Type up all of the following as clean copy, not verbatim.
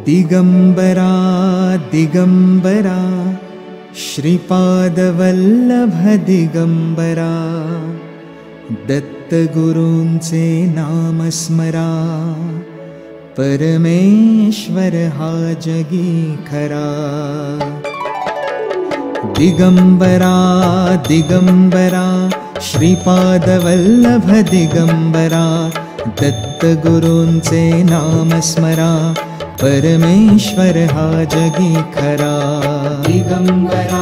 दिगंबरा दिगंबरा श्रीपादवल्लभ दिगंबरा दत्तगुरूंचे नाम स्मरा परमेश्वर हा जगी खरा। दिगंबरा दिगंबरा श्रीपादवल्लभ दिगंबरा दत्तगुरूंचे नाम स्मरा परमेश्वर हा जगी खरा। दिगंबरा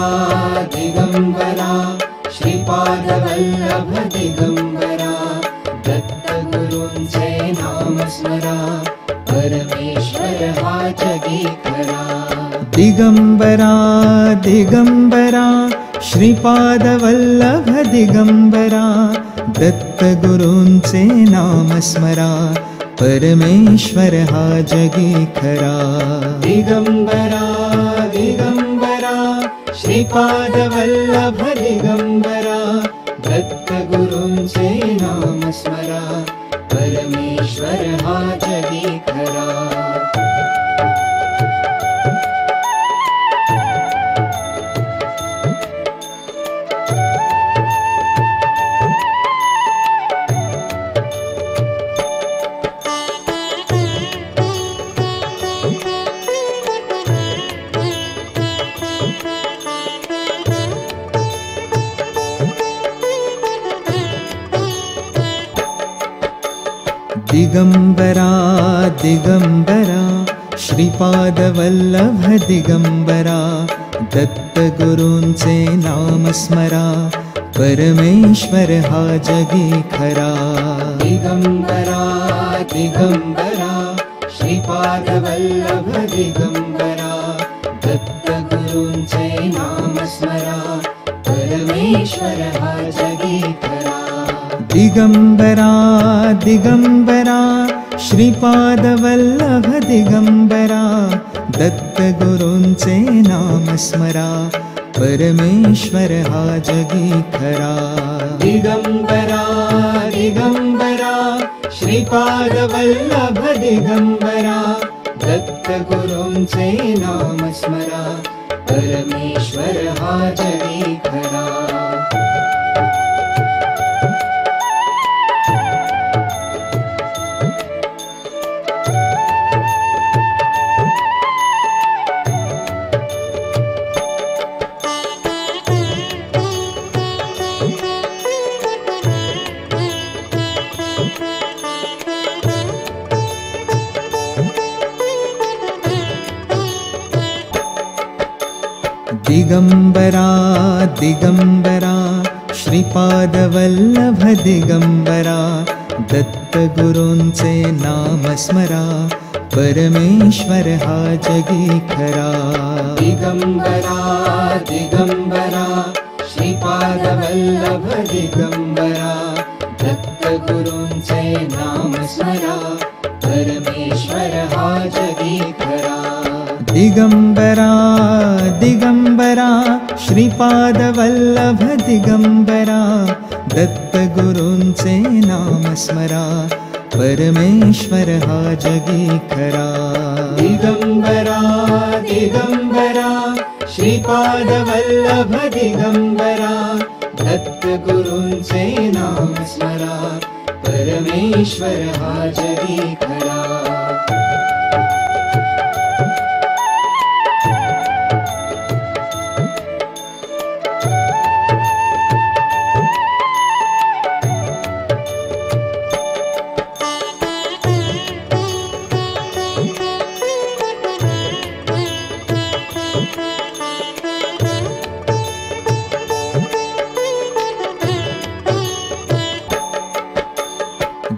दिगंबरा श्रीपादवल्लभ दिगंबरा दत्तगुरूंचे नाम स्मरा परमेश्वर हा जगी खरा। दिगंबरा दिगंबरा श्रीपादवल्लभ दिगंबरा दत्तगुरूंचे नाम स्मरा परमेश्वर हा जगी खरा। दिगंबरा दिगंबरा श्रीपादवल्लभ दिगंबरा दत्तगुरूंचे नाम स्मरा परमेश्वर हा जगी खरा। दिगंबरा दिगंबरा श्रीपादवल्लभ दिगंबरा दत्तगुरूंचे नाम स्मरा परमेश्वर हा जगी खरा। दिगंबरा दिगंबरा श्रीपादवल्लभ दिगंबरा दत्तगुरूंचे नाम स्मरा परमेश्वर हा जगी खरा। दिगंबरा दिगंबरा श्रीपादवल्लभ दिगंबरा दत्तगुरूंचे नाम स्मरा परमेश्वर हा जगी खरा। दिगंबरा दिगंबरा श्रीपादवल्लभ दिगंबरा दत्तगुरूंचे नाम स्मरा परमेश्वर हा जगी खरा। दिगंबरा दिगंबरा श्रीपादवल्लभ दिगंबरा दत्तगुरूंचे नाम स्मरा परमेश्वर हा जगी खरा। दिगंबरा दिगंबरा श्रीपादवल्लभ दिगंबरा दत्तगुरूंचे नाम स्मरा परमेश्वर हा जगी खरा। दिगंबरा दिगंबरा श्रीपादवल्लभ दिगंबरा दत्तगुरूंचे नाम स्मरा परमेश्वर हा जगी खरा। दिगंबरा दिगंबरा श्रीपादवल्लभ दिगंबरा दत्तगुरूंचे नाम स्मरा परमेश्वर हा जगी खरा।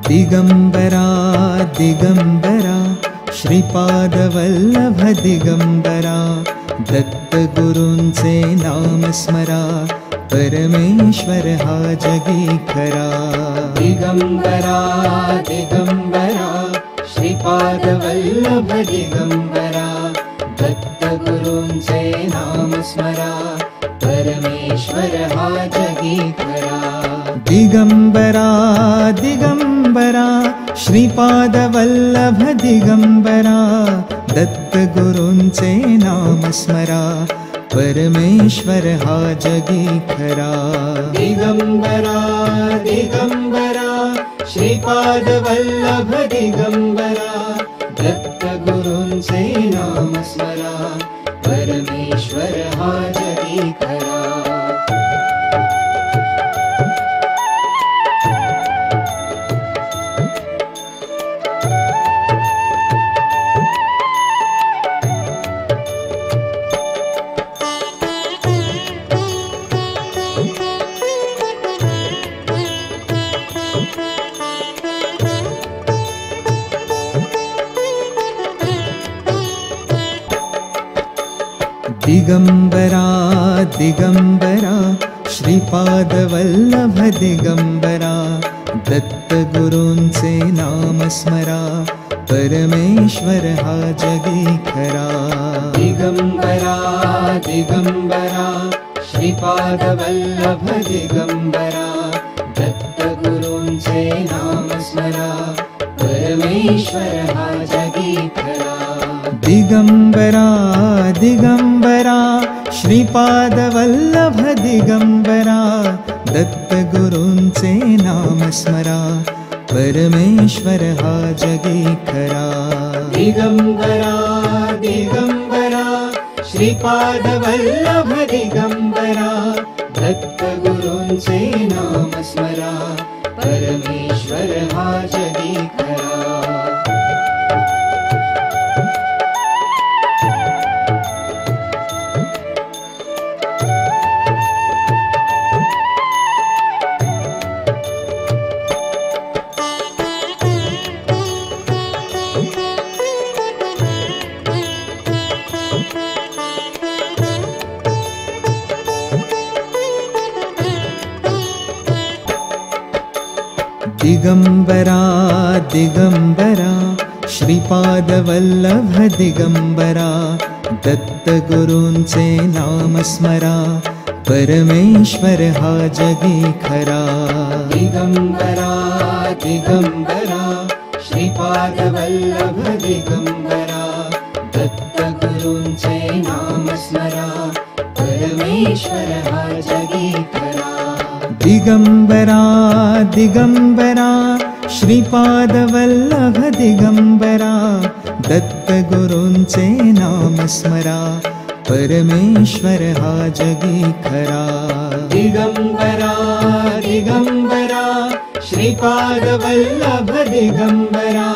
दिगंबरा दिगंबरा श्रीपादवल्लभ दिगंबरा दत्तगुरूंचे नाम स्मरा परमेश्वर हा जगी खरा। दिगंबरा दिगंबरा श्रीपादवल्लभ दिगंबरा दत्तगुरूंचे नाम स्मरा परमेश्वर हा जगी खरा। दिगंबरा दिगंबरा श्रीपादवल्लभ दिगंबरा दत्तगुरूंचे नाम स्मरा परमेश्वर हा जगी खरा दिगंबरा दिगंबरा श्रीपादवल्लभ दिगंबरा दत्तगुरूंचे नाम स्मरा परमेश्वर हा जगी खरा दिगंबरा दिगंबरा श्रीपादवल्लभ दिगंबरा दत्तगुरूंचे नाम स्मरा परमेश्वर हा जगी खरा दिगंबरा दिगंबरा श्रीपादवल्लभ दिगंबरा दत्तगुरूंचे नाम स्मरा परमेश्वर हा जगी खरा दिगंबरा दिगंबरा श्रीपादवल्लभ दिगंबरा दत्तगुरूंचे नाम स्मरा परमेश्वर हा जगी खरा दिगंबरा दिगंबरा श्रीपादवल्लभ दिगंबरा दत्तगुरूंचे नाम स्मरा परमेश्वर हा जगी खरा दिगंबरा दिगंबरा श्रीपादवल्लभ दिगंबरा दत्तगुरूंचे नाम स्मरा परमेश्वर हा जगी खरा दिगंबरा दिगंबरा श्रीपादवल्लभ दिगंबरा दत्तगुरूंचे नाम स्मरा परमेश्वर हा जगी खरा दिगंबरा दिगंबरा श्रीपादवल्लभ दिगंबरा दत्तगुरूंचे नाम स्मरा परमेश्वर हा जगी खरा दिगंबरा दिगंबरा श्रीपादवल्लभ दिगंबरा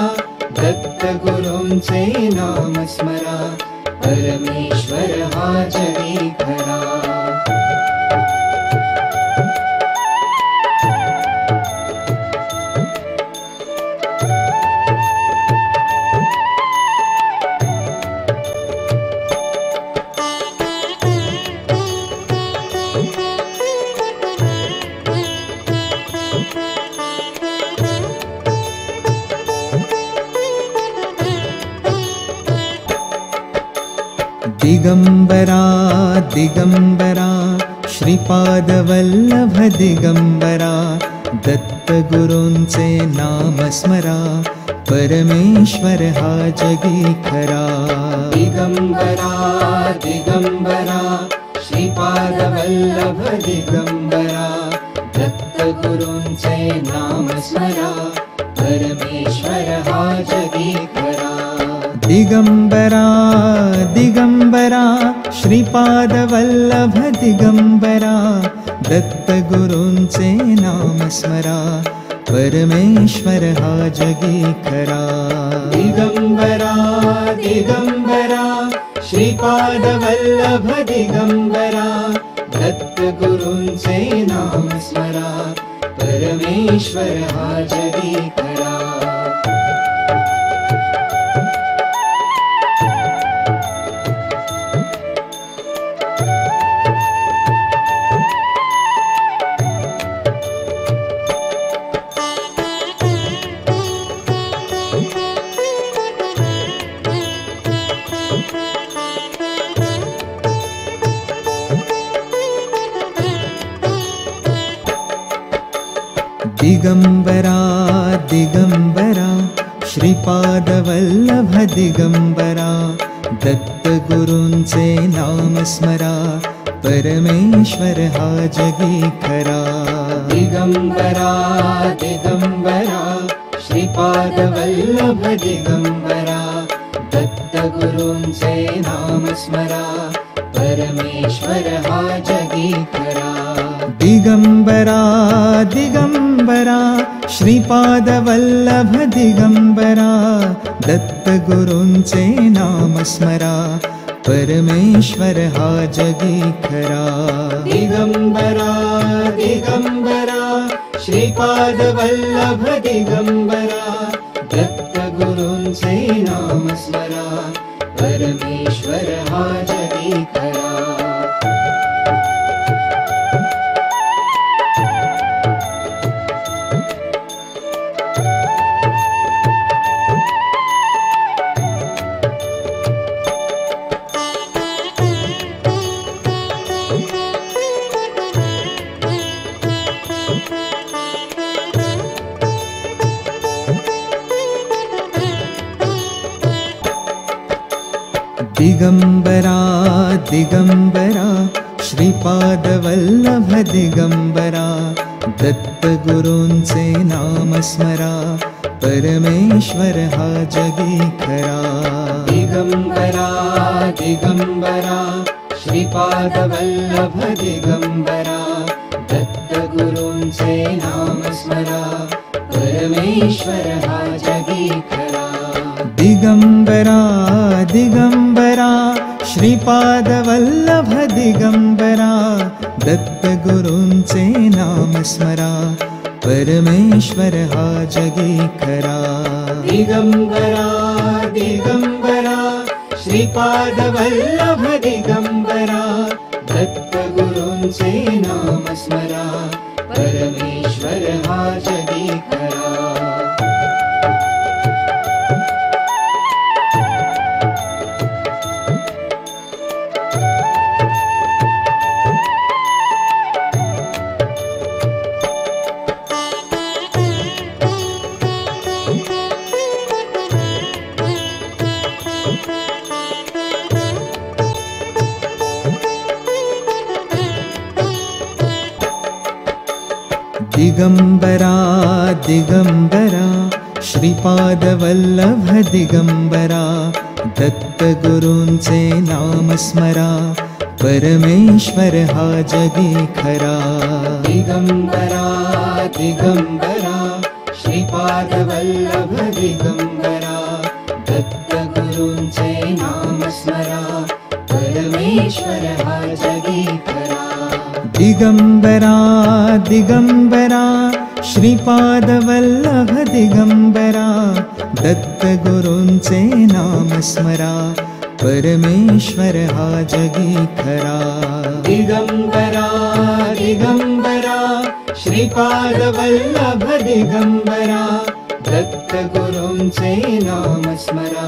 दत्तगुरूंचे नाम स्मरा परमेश्वर हा जगी खरा दिगंबरा दिगंबरा श्रीपादवल्लभ दिगंबरा दत्तगुरूंचे नाम स्मरा परमेश्वर हा जगी खरा दिगंबरा दिगंबरा श्रीपादवल्लभ दिगंबरा दत्तगुरूंचे नाम स्मरा परमेश्वर हा जगी खरा दिगंबरा दिगंबरा श्रीपादवल्लभ दिगंबरा दत्तगुरूंचे नाम स्मरा परमेश्वर हा जगी खरा दिगंबरा दिगंबरा श्रीपादवल्लभ दिगंबरा दत्तगुरूंचे नाम स्मरा परमेश्वर हा जगी खरा दिगंबरा दिगंबरा श्रीपादवल्लभ दिगंबरा दत्तगुरूंचे नाम स्मरा परमेश्वर हा जगी खरा दिगंबरा दिगंबरा श्रीपादवल्लभ दिगंबरा दत्तगुरूंचे नाम स्मरा परमेश्वर हा जगी खरा दिगंबरा दिगंबरा श्रीपादवल्लभ दिगंबरा दत्तगुरूंचे नाम स्मरा परमेश्वर हा जगी खरा दिगंबरा दिगंबरा श्रीपादवल्लभ दिगंबरा दत्तगुरूंचे नाम स्मरा परमेश्वर हा जगी खरा दिगंबरा दिगंबरा श्रीपादवल्लभ दिगंबरा दत्तगुरूंचे नाम स्मरा परमेश्वर हा जगी खरा दिगंबरा दिगंबरा श्रीपादवल्लभ दिगंबरा दत्तगुरूंचे नाम स्मरा परमेश्वर हा जगी खरा दिगंबरा दिगंबरा श्रीपादवल्लभ दिगंबरा दत्तगुरूंचे नाम स्मरा परमेश्वर हा जगी खरा दिगंबरा दिगंबरा श्रीपादवल्लभ दिगंबरा दत्तगुरूंचे नाम स्मरा परमेश्वर हा जगी खरा दिगंबरा दिगंबरा श्रीपादवल्लभ दिगंबरा दत्तगुरूंचे नाम स्मरा परमेश्वर हा जगी खरा दिगंबरा दिगंबरा श्रीपादवल्लभ दिगंबरा दत्तगुरूंचे नाम स्मरा परमेश्वर हा जगी खरा दिगंबरा दिगंबरा श्रीपादवल्लभ दिगंबरा दत्तगुरूंचे नाम स्मरा परमेश्वर हा जगी खरा दिगंबरा दिगंबरा श्रीपादवल्लभ दिगंबरा दत्तगुरूंचे नाम स्मरा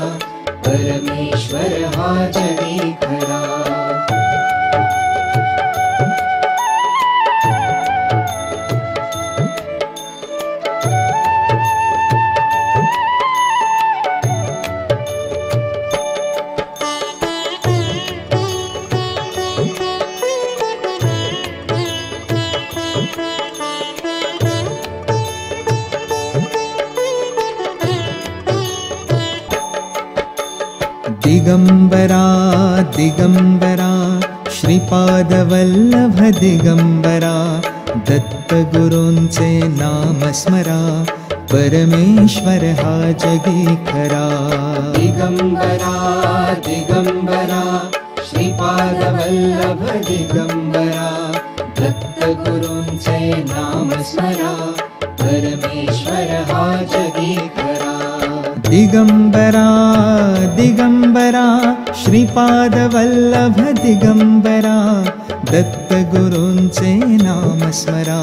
परमेश्वर हा जगी खरा दिगंबरा दिगंबरा श्रीपादवल्लभ दिगंबरा दत्तगुरूंचे नाम स्मरा परमेश्वर हा जगी खरा दिगंबरा दिगंबरा श्रीपादवल्लभ दिगंबरा दत्तगुरूंचे नाम स्मरा परमेश्वर हा जगी खरा दिगंबरा दिगंबरा श्रीपादवल्लभ दिगंबरा दत्तगुरूंचे नाम स्मरा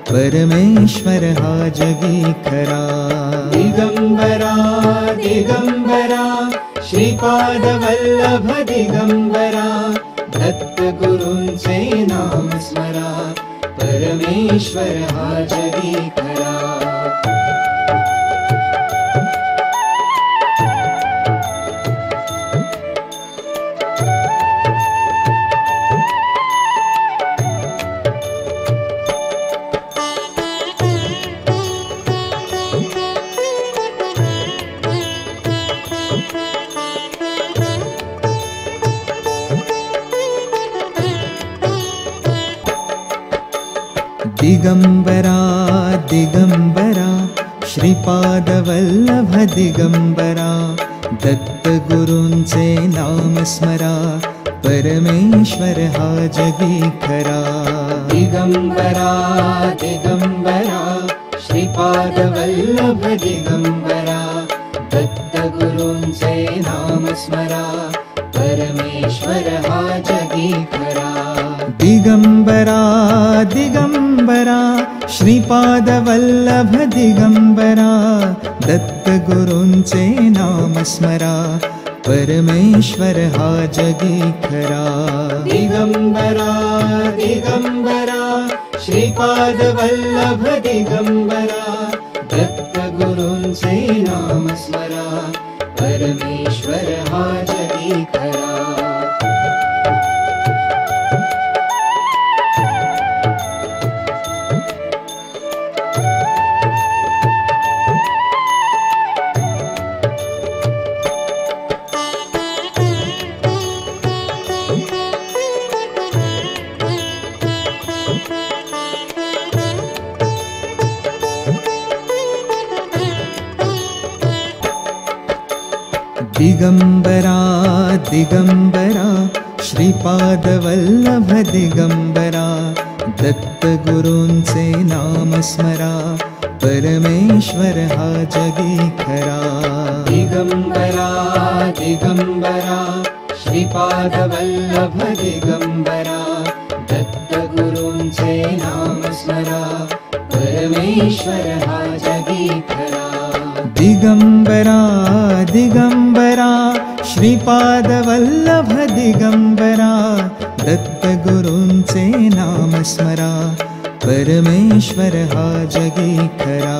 परमेश्वर हा जगी खरा दिगंबरा दिगंबरा श्रीपादवल्लभ दिगंबरा दत्तगुरूंचे नाम स्मरा परमेश्वर हा जगी खरा दिगंबरा दिगंबरा श्रीपादवल्लभ दिगंबरा दत्तगुरूंचे नाम स्मरा परमेश्वर हा जगी खरा दिगंबरा दिगंबरा श्रीपादवल्लभ दिगंबरा दत्तगुरूंचे नाम स्मरा परमेश्वर हा जगी खरा दिगंबरा दिगंबरा श्रीपादवल्लभ दिगंबरा दत्तगुरूंचे नाम स्मरा परमेश्वर हा जगी खरा दिगंबरा दिगंबरा श्रीपादवल्लभ दिगंबरा दत्तगुरूंचे नाम स्मरा परमेश्वर हा जगी खरा दिगंबरा दिगंबरा श्रीपादवल्लभ दिगंबरा दत्तगुरूंचे नाम स्मरा परमेश्वर हा जगी खरा दिगंबरा दिगंबरा श्रीपादवल्लभ दिगंबरा दत्तगुरूंचे नाम स्मरा परमेश्वर हा जगी खरा दिगंबरा दिगंबरा श्रीपादवल्लभ दिगंबरा दत्तगुरूंचे नाम स्मरा परमेश्वर हा जगी खरा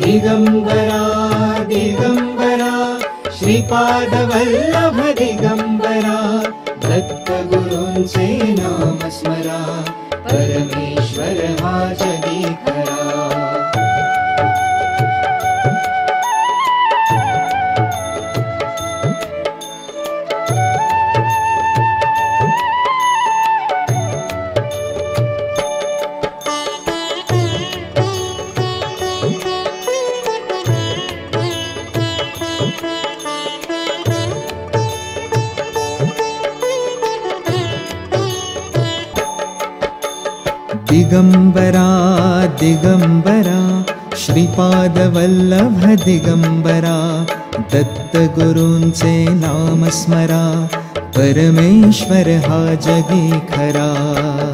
दिगंबरा दिगंबरा श्रीपादवल्लभ दिगंबरा दत्तगुरूंचे नाम स्मरा परमेश्वर हा जगी खरा दिगंबरा दिगंबरा श्रीपादवल्लभ दिगंबरा दत्तगुरूंचे नाम स्मरा परमेश्वर हा जगी खरा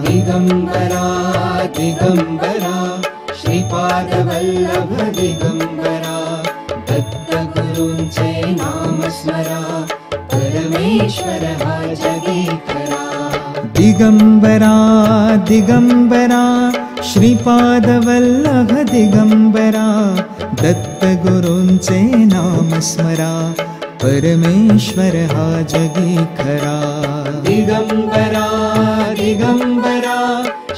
दिगंबरा दिगंबरा श्रीपादवल्लभ दिगंबरा दत्तगुरूंचे नाम स्मरा परमेश्वर हा जगी खरा दिगंबरा दिगंबरा श्रीपादवल्लभ दिगंबरा दत्तगुरूंचे नाम स्मरा परमेश्वर हा जगी खरा दिगंबरा दिगंबरा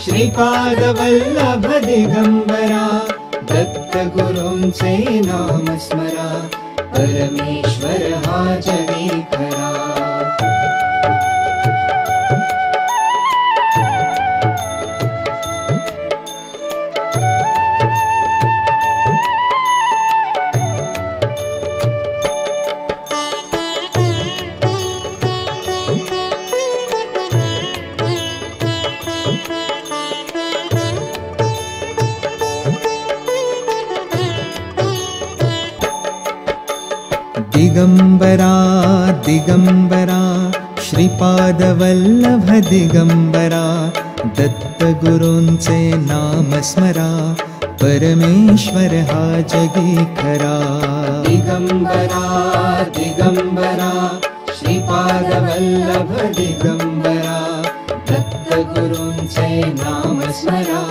श्रीपादवल्लभ दिगंबरा दत्तगुरूंचे नाम स्मरा परमेश्वर हा जगी खरा दिगंबरा दिगंबरा श्रीपादवल्लभ दिगंबरा दत्तगुरूंचे नाम स्मरा परमेश्वर हा जगी खरा दिगंबरा दिगंबरा श्रीपादवल्लभ दिगंबरा दत्तगुरूंचे नाम स्मरा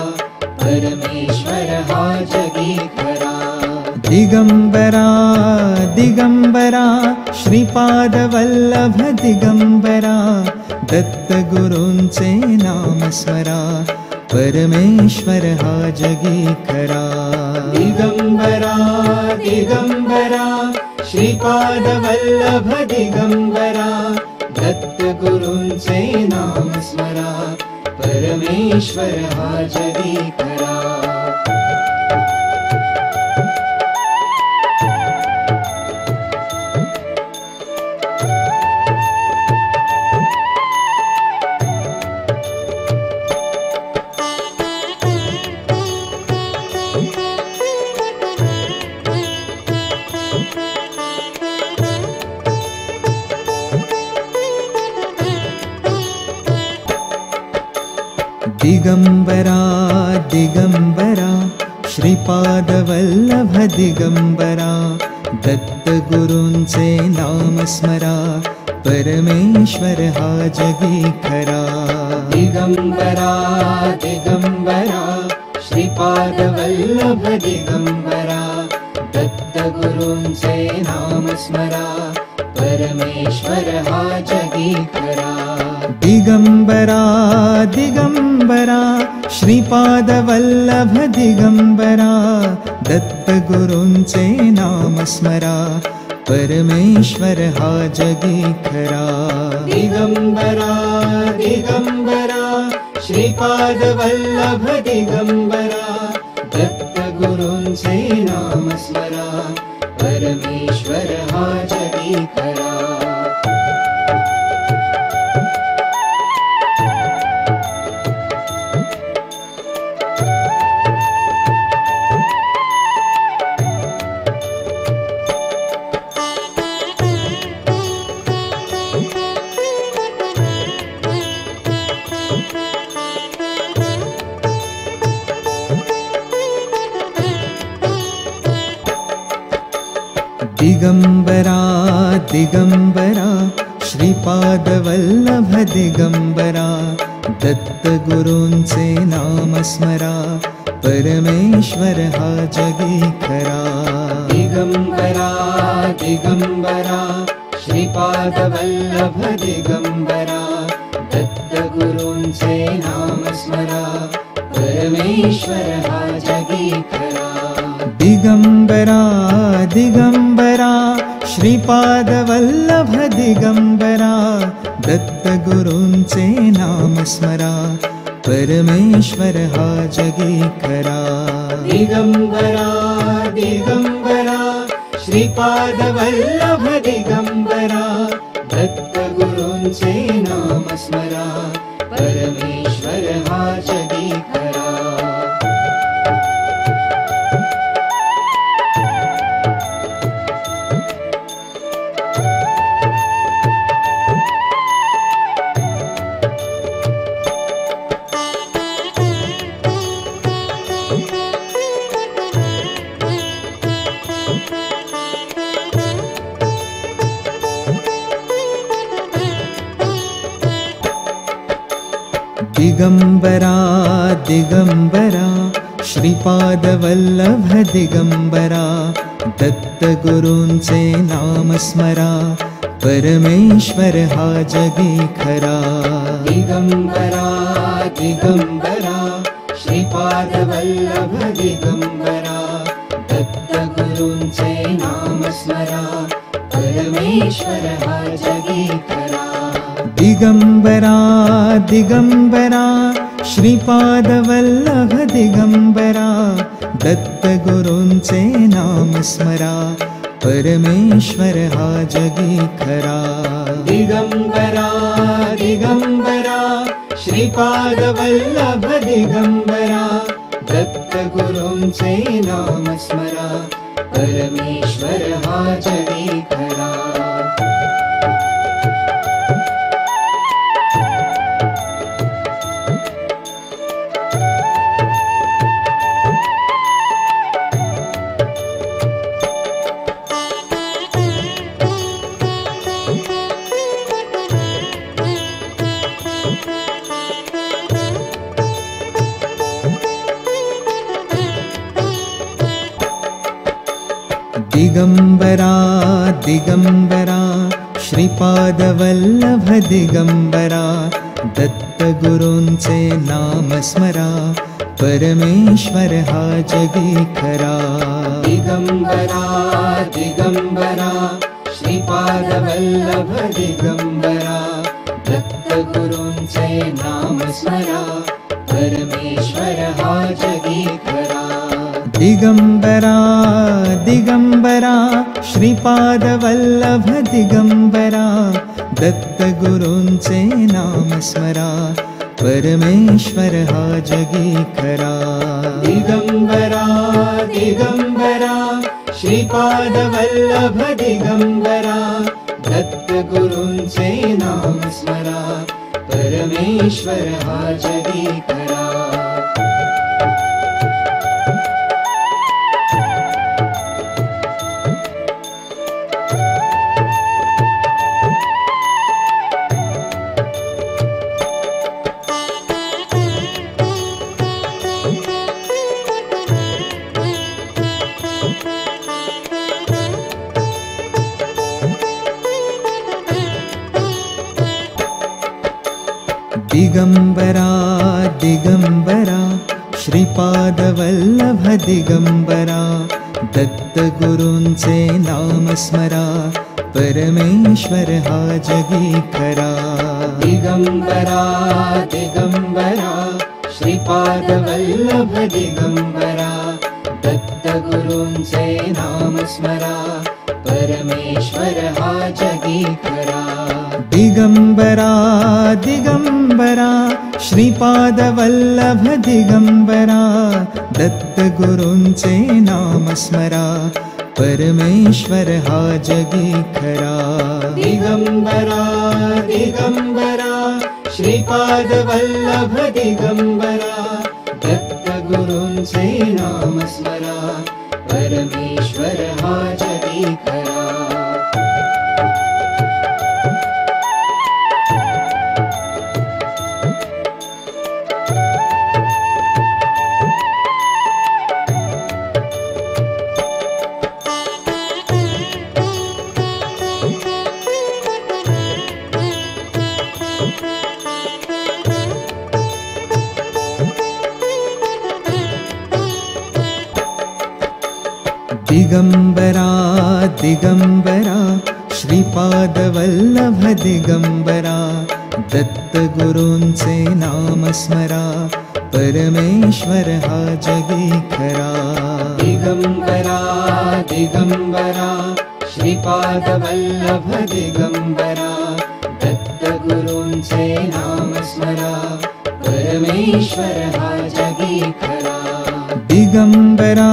परमेश्वर हा जगी खरा दिगंबरा दिगंबरा श्रीपादवल्लभ दिगंबरा दत्तगुरूंचे नाम स्मरा परमेश्वर हा जगी खरा दिगंबरा दिगंबरा श्रीपादवल्लभ दिगंबरा दत्तगुरूंचे नाम स्मरा परमेश्वर हा जगी खरा। दिगंबरा दिगंबरा श्रीपादवल्लभ दिगंबरा दत्तगुरूंचे नाम स्मरा परमेश्वर हा जगी खरा। दिगंबरा दिगंबरा श्रीपादवल्लभ दिगंबरा दत्तगुरूंचे नाम स्मरा परमेश्वर हा जगी खरा। दिगंबरा दिगंबरा श्रीपादवल्लभ दिगंबरा दत्तगुरूंचे नाम स्मरा परमेश्वर हा जगी खरा। दिगंबरा दिगंबरा श्रीपादवल्लभ दिगंबरा दत्तगुरूंचे नाम स्मरा परमेश्वर हा जगी खरा। दिगंबरा दिगंबरा श्रीपादवल्लभ दिगंबरा दत्तगुरूंचे नाम स्मरा परमेश्वर हा जगी खरा। दिगंबरा दिगंबरा श्रीपादवल्लभ दिगंबरा दत्तगुरूंचे नाम स्मरा परमेश्वर हा जगी खरा। दिगंबरा दिगंबरा श्रीपादवल्लभ दिगंबरा दत्तगुरूंचे नाम स्मरा परमेश्वर हा जगी खरा। दिगंबरा दिगंबरा श्रीपादवल्लभ दिगंबरा दत्तगुरूंचे नाम स्मरा परमेश्वर हा जगी खरा। दिगंबरा दिगंबरा श्रीपादवल्लभ दिगंबरा दत्तगुरूंचे नाम स्मरा परमेश्वर हा जगी खरा। दिगंबरा दिगंबरा श्रीपादवल्लभ दिगंबरा दत्तगुरूंचे नाम स्मरा परमेश्वर हा जगी खरा। दिगंबरा दिगंबरा श्रीपादवल्लभ दिगंबरा दत्तगुरूंचे नाम स्मरा परमेश्वर हा जगी खरा। दिगंबरा दिगंबरा श्रीपादवल्लभ दिगंबरा दत्तगुरूंचे नाम स्मरा परमेश्वर हा जगी खरा। दिगंबरा दिगंबरा श्रीपादवल्लभ दिगंबरा दत्तगुरूंचे नाम स्मरा परमेश्वर हा जगी खरा। दिगंबरा दिगंबरा श्रीपादवल्लभ दिगंबरा दत्तगुरूंचे नाम स्मरा परमेश्वर हा जगी खरा दिगंबरा दिगंबरा श्रीपाद वल्लभ दिगंबरा दत्तगुरूंचे नाम स्मरा परमेश्वर हा जगी खरा दिगंबरा दिगंबरा श्रीपाद वल्लभ दिगंबरा दत्तगुरूंचे नाम स्मरा परमेश्वर हा जगी खरा दिगंबरा दिगंबरा श्रीपाद वल्लभ दिगंबरा दत्तगुरूंचे नाम स्मरा परमेश्वर हा जगी खरा दिगंबरा दिगंबरा श्रीपाद वल्लभ दिगंबरा दत्तगुरूंचे नाम स्मरा परमेश्वर हा जगी खरा दिगंबरा दिगंबरा श्रीपाद वल्लभ दिगंबरा दत्तगुरूंचे नाम स्मरा परमेश्वर हा जगी खरा दिगंबरा दिगंबरा श्रीपाद वल्लभ दिगंबरा दत्तगुरूंचे नाम स्मरा परमेश्वर हा जगी खरा दिगंबरा दिगंबरा श्रीपाद वल्लभ दिगंबरा दत्तगुरूंचे नाम स्मरा परमेश्वर हा जगी खरा दिगंबरा दिगंबरा श्रीपाद वल्लभ दिगंबरा दत्तगुरूंचे नाम स्मरा परमेश्वर हा जगी खरा दिगंबरा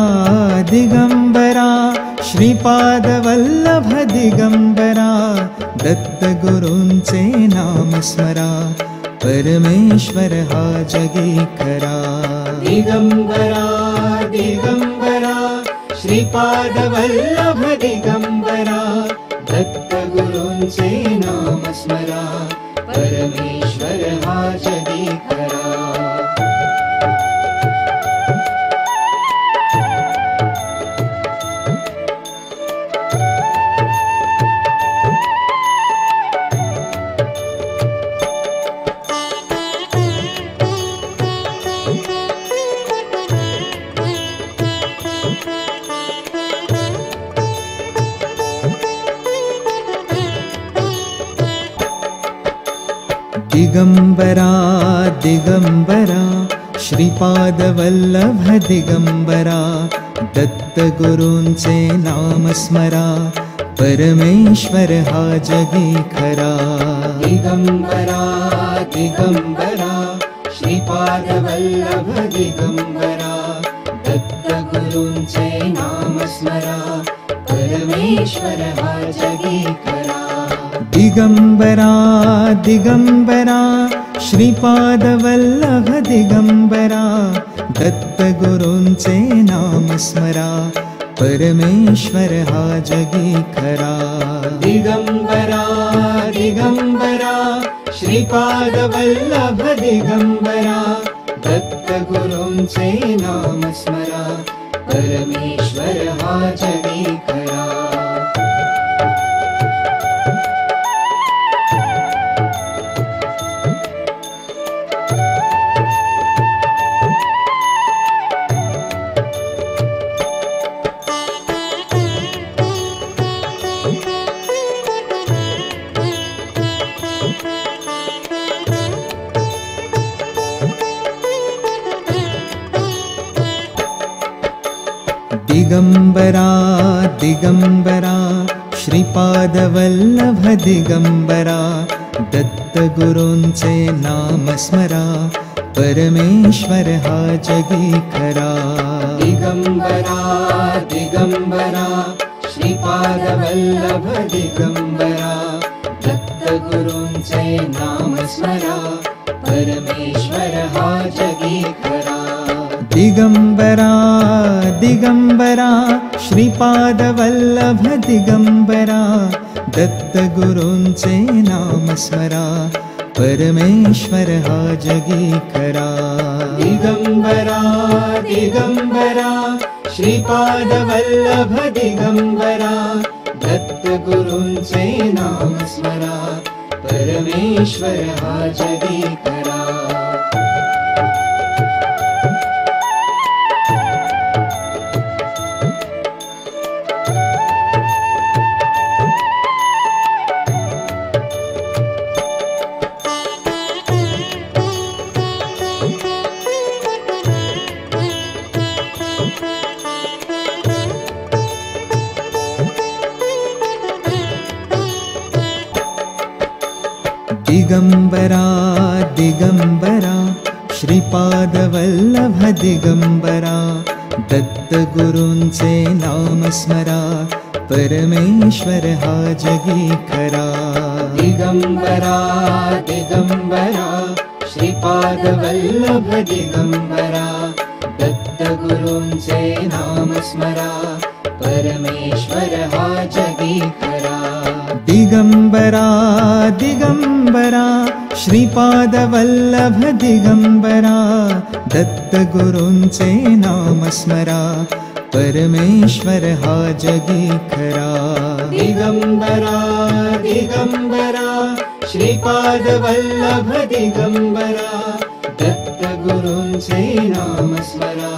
दिगंबरा श्रीपाद वल्लभ दिगंबरा दत्तगुरूंचे नाम स्मरा परमेश्वर हा जगी खरा दिगंबरा दिगंबरा श्रीपाद वल्लभ दिगंबरा दत्तगुरूंचे नाम स्मरा परमेश्वर हा जगी खरा दिगंबरा दिगंबरा श्रीपाद वल्लभ दिगंबरा दत्तगुरूंचे नाम स्मरा परमेश्वर हा जगी खरा दिगंबरा दिगंबरा श्रीपाद वल्लभ दिगंबरा दत्तगुरूंचे नाम स्मरा परमेश्वर हा जगी खरा दिगंबरा दिगंबरा श्रीपाद वल्लभ दिगंबरा दत्तगुरूंचे नाम स्मरा परमेश्वर हा जगी खरा दिगंबरा दिगंबरा श्रीपाद वल्लभ दिगंबरा दत्तगुरूंचे नाम स्मरा परमेश्वर हा जगी खरा दिगंबरा दिगंबरा श्रीपादवल्लभ दिगंबरा दत्तगुरूंचे नाम स्मरा परमेश्वर हा जगी खरा दिगंबरा दिगंबरा श्रीपादवल्लभ दिगंबरा दत्तगुरूंचे नाम स्मरा परमेश्वर हा जगी खरा दिगंबरा दिगंबरा श्रीपादवल्लभ दिगंबरा दत्तगुरूंचे नाम स्मरा परमेश्वर हा जगी खरा दिगंबरा दिगंबरा श्रीपादवल्लभ दिगंबरा दत्तगुरूंचे नाम स्मरा परमेश्वर हा जगी खरा दिगंबरा दिगंबरा श्रीपादवल्लभ दिगंबरा दत्तगुरूंचे नाम स्मरा परमेश्वर हा जगी खरा दिगंबरा दिगंबरा श्रीपादवल्लभ दिगंबरा दत्तगुरूंचे नाम स्मरा परमेश्वर हा जगी खरा दिगंबरा दिगंबरा श्रीपादवल्लभ दिगंबरा दत्तगुरूंचे नाम स्मरा परमेश्वर हा जगी खरा दिगंबरा दिगंबरा श्रीपादवल्लभ दिगंबरा दत्तगुरूंचे नाम स्मरा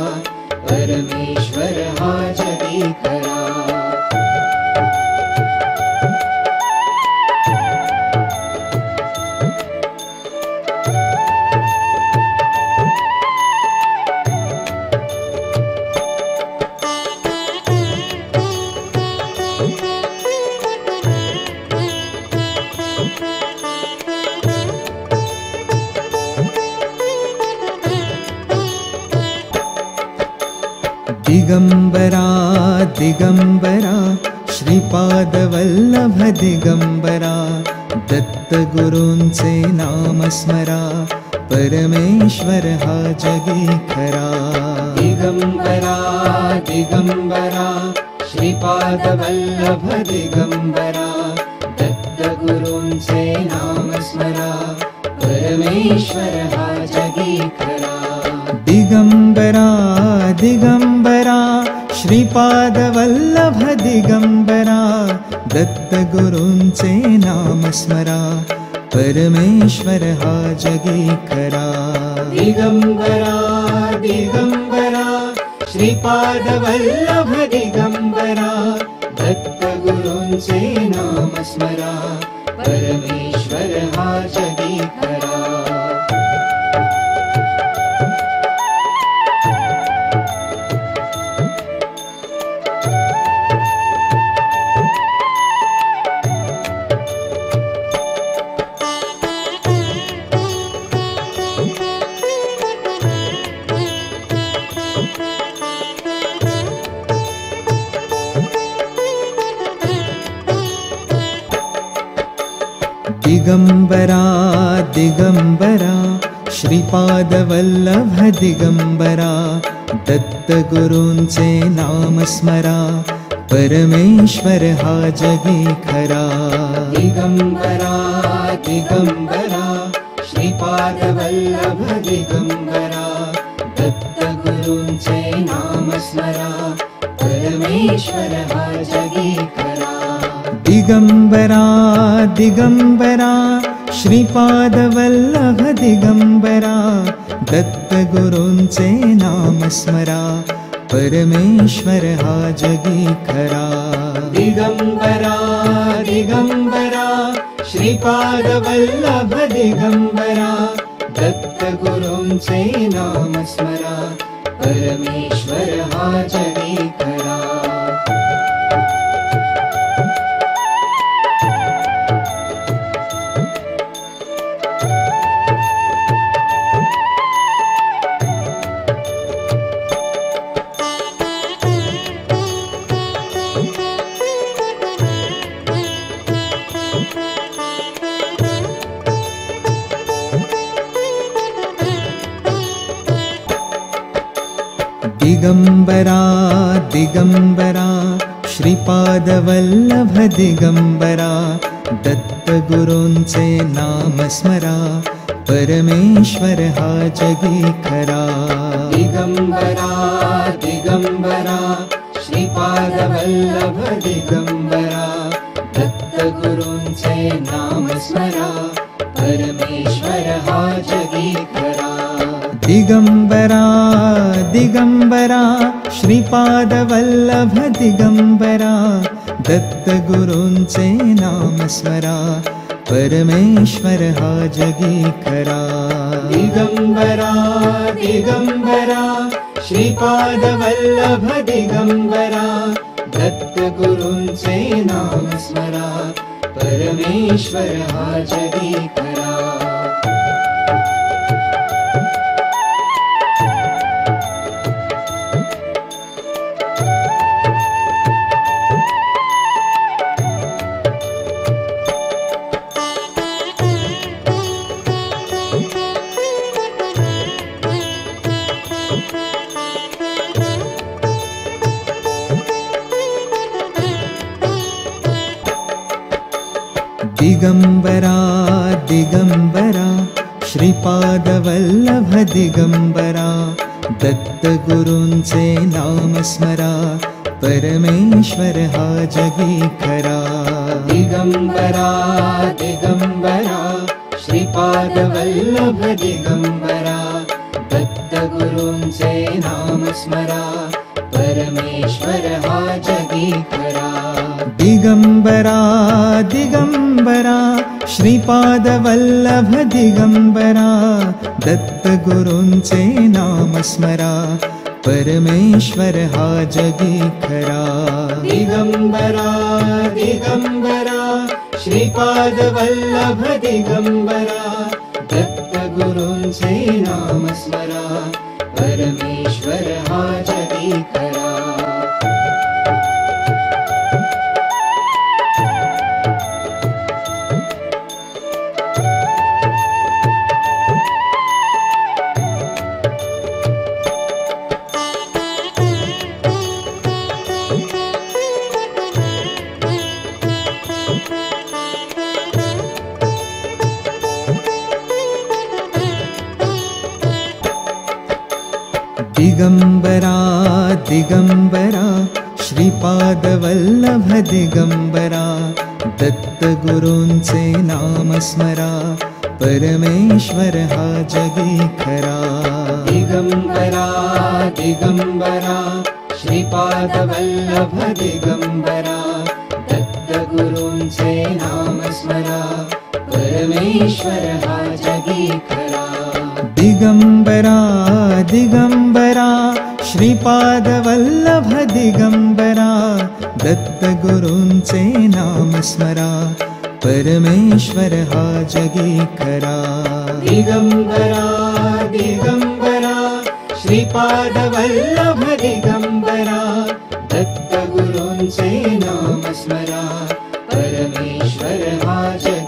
परमेश्वर हा जगी खरा दिगंबरा दिगंबरा श्रीपादवल्लभ दिगंबरा दत्तगुरूंचे नाम स्मरा परमेश्वर हा जगी खरा दिगंबरा दिगंबरा श्रीपादवल्लभ दिगंबरा दत्तगुरूंचे नाम स्मरा परमेश्वर हा जगी खरा दिगंबरा दिगंबरा श्रीपादवल्लभ दिगंबरा दत्तगुरूंचे नाम स्मरा परमेश्वर हा जगी खरा दिगंबरा दिगंबरा श्रीपादवल्लभ दिगंबरा दत्तगुरूंचे नाम स्मरा परमेश्वर हा जगी खरा दिगंबरा दिगंबरा श्रीपादवल्लभ दिगंबरा दत्तगुरूंचे नाम स्मरा परमेश्वर हा जगी खरा दिगंबरा दिगंबरा श्रीपादवल्लभ दिगंबरा दत्तगुरूंचे नाम स्मरा परमेश्वर हा जगी खरा दिगंबरा दिगंबरा श्रीपादवल्लभ दिगंबरा दत्तगुरूंचे नाम स्मरा परमेश्वर हा जगी खरा दिगंबरा दिगंबरा श्रीपादवल्लभ दिगंबरा दत्तगुरूंचे नाम स्मरा परमेश्वर हा जगी खरा दिगंबरा दिगंबरा श्रीपादवल्लभ दिगंबरा दत्तगुरूंचे नाम स्मरा परमेश्वर हा जगी खरा दिगंबरा दिगंबरा श्रीपादवल्लभ दिगंबरा दत्तगुरूंचे नाम स्मरा परमेश्वर हा जगी खरा दिगंबरा दिगंबरा श्रीपादवल्लभ दिगंबरा दत्तगुरूंचे नाम स्मरा परमेश्वर हा जगी खरा दिगंबरा दिगंबरा श्रीपादवल्लभ दिगंबरा दत्तगुरूंचे नाम स्मरा परमेश्वर हा जगी खरा दिगंबरा दिगंबरा श्रीपादवल्लभ दिगंबरा दत्तगुरूंचे नाम स्मरा परमेश्वर हा जगी खरा दिगंबरा दिगंबरा श्रीपादवल्लभ दिगंबरा दत्तगुरूंचे नाम स्मरा परमेश्वर हा जगी खरा दिगंबरा दिगंबरा श्रीपादवल्लभ दिगंबरा दत्तगुरूंचे नाम स्मरा परमेश्वर हा जगी खरा दिगंबरा दिगंबरा श्रीपादवल्लभ दिगंबरा दत्तगुरूंचे नाम स्मरा परमेश्वर हा जगी खरा दिगंबरा दिगंबरा श्रीपादवल्लभ दिगंबरा दत्तगुरूंचे नाम स्मरा परमेश्वर हा जगी खरा दिगंबरा दिगंबरा श्रीपादवल्लभ दिगंबरा दत्तगुरूंचे नाम स्मरा परमेश्वर हा जगी खरा दिगंबरा दिगंबरा श्रीपादवल्लभ दिगंबरा दत्तगुरूंचे नाम स्मरा परमेश्वर हा जगी खरा दिगंबरा दिगंबरा श्रीपादवल्लभ दिगंबरा दत्तगुरूंचे नाम स्मरा परमेश्वर हा जगी